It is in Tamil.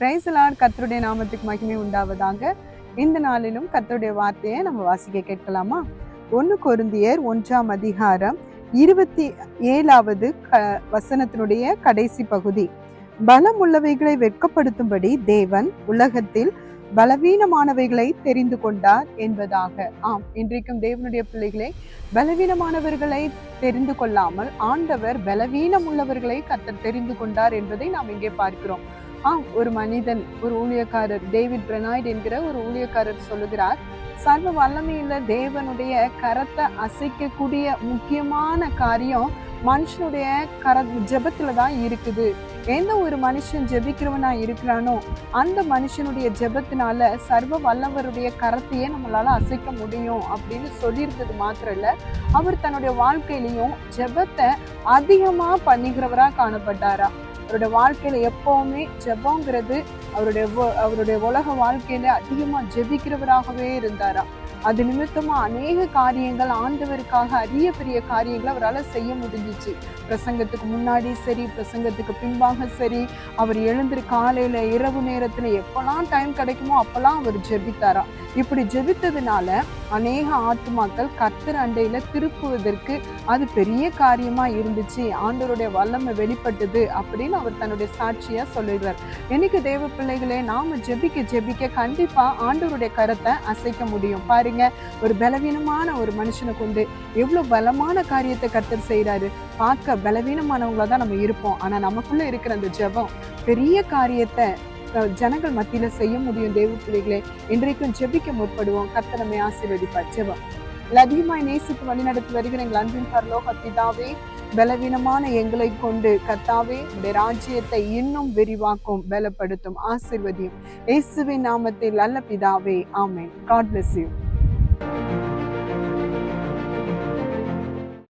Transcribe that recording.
Price Lord. கர்த்தருடைய நாமத்துக்கு மகிமை உண்டாவதாக. இந்த நாளிலும் கர்த்தருடைய வார்த்தையை நம்ம வாசிக்க கேட்கலாமா? 1 கொரிந்தியர் 1ஆம் அதிகாரம் 27வது வசனத்தினுடைய கடைசி பகுதி. பலம் உள்ளவைகளை வெட்கப்படுத்தும்படி தேவன் உலகத்தில் பலவீனமானவைகளை தெரிந்து கொண்டார் என்பதாக. இன்றைக்கும் தேவனுடைய பிள்ளைகளை பலவீனமானவர்களை தெரிந்து கொள்ளாமல் ஆண்டவர் பலவீனம் உள்ளவர்களை கர்த்தர் தெரிந்து கொண்டார் என்பதை நாம் இங்கே பார்க்கிறோம். ஒரு மனிதன், ஒரு ஊழியக்காரர், டேவிட் பிரெனாய்ட் என்கிற ஒரு ஊழியக்காரர் சொல்லுகிறார், சர்வ வல்லமையுள்ள தேவனுடைய கரத்தை அசைக்கக்கூடிய முக்கியமான காரியம் மனுஷனுடைய ஜெபத்துல தான் இருக்குது. எந்த ஒரு மனுஷன் ஜெபிக்கிறவனா இருக்கிறானோ அந்த மனுஷனுடைய ஜெபத்தினால சர்வ வல்லவருடைய கரத்தையே நம்மளால அசைக்க முடியும் அப்படின்னு சொல்லியிருந்தது மாத்திரம் இல்ல, அவர் தன்னுடைய வாழ்க்கையிலையும் ஜெபத்தை அதிகமா பண்ணுகிறவரா காணப்பட்டாரா. அவருடைய வாழ்க்கையில எப்பவுமே ஜெபங்கிறது அவருடைய உலக வாழ்க்கையில அதிகமா ஜெபிக்கிறவராகவே இருந்தாரா. அது நிமித்தமா அநேக காரியங்கள் ஆண்டவருக்காக அரிய பெரிய காரியங்களை அவரால் செய்ய முடிஞ்சிச்சு. பிரசங்கத்துக்கு முன்னாடி சரி, பிரசங்கத்துக்கு பின்பாக சரி, அவர் எழுந்திரு காலையில இரவு நேரத்துல எப்பெல்லாம் டைம் கிடைக்குமோ அப்பெல்லாம் அவர் ஜெபித்தாரா. இப்படி ஜெபித்ததுனால அநேக ஆத்துமாக்கள் கர்த்தர் அண்டையில திருப்புவதற்கு அது பெரிய காரியமா இருந்துச்சு. ஆண்டவருடைய வல்லமை வெளிப்பட்டது அப்படின்னு அவர் தன்னுடைய சாட்சியா சொல்லுகிறார். எனக்கு தேவ பிள்ளைகளே, நாம ஜெபிக்க கண்டிப்பா ஆண்டவருடைய கரத்தை அசைக்க முடியும். பாருங்க, ஒரு பலவீனமான ஒரு மனுஷனை கொண்டு எவ்வளவு பலமான காரியத்தை கர்த்தர் செய்யறாரு. பார்க்க பலவீனமானவங்களா தான் நம்ம இருப்போம், ஆனா நமக்குள்ள இருக்கிற அந்த ஜெபம் பெரிய காரியத்தை ஜனங்கள் மத்தியில செய்ய முடியும். தேவ பிள்ளைகளே, இன்றைக்கும் ஜெபிக்க முற்படுவோம். கர்த்தர் நம்மை ஆசீர்வதிப்பார். ஜெபம். அதிகமாய் நேசித்து வழிநடத்தி வருகிற எங்கள் அன்பின் பரலோக பிதாவே, பலவீனமான எங்களை கொண்டு கர்த்தாவே உடைய ராஜ்யத்தை இன்னும் விரிவாக்கும், பலப்படுத்தும், ஆசீர்வதியும். இயேசுவின் நாமத்தில் நல்ல பிதாவே, ஆமென். God bless you.